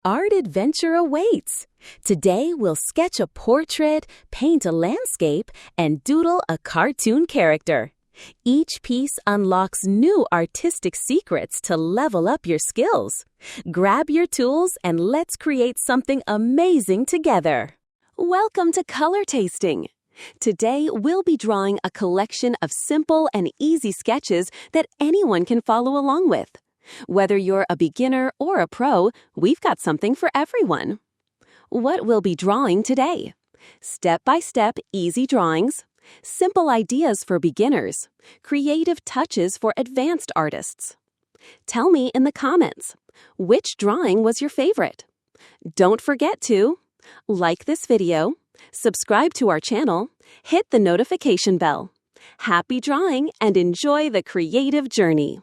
art adventure awaits. Today we'll sketch a portrait, paint a landscape, and doodle a cartoon character. Each piece unlocks new artistic secrets to level up your skills. Grab your tools and let's create something amazing together. Welcome to Color Tasting. Today we'll be drawing a collection of simple and easy sketches that anyone can follow along with. Whether you're a beginner or a pro, we've got something for everyone. What we'll be drawing today: step-by-step easy drawings, simple ideas for beginners, creative touches for advanced artists. Tell me in the comments, which drawing was your favorite? Don't forget to like this video, subscribe to our channel, hit the notification bell. Happy drawing and enjoy the creative journey!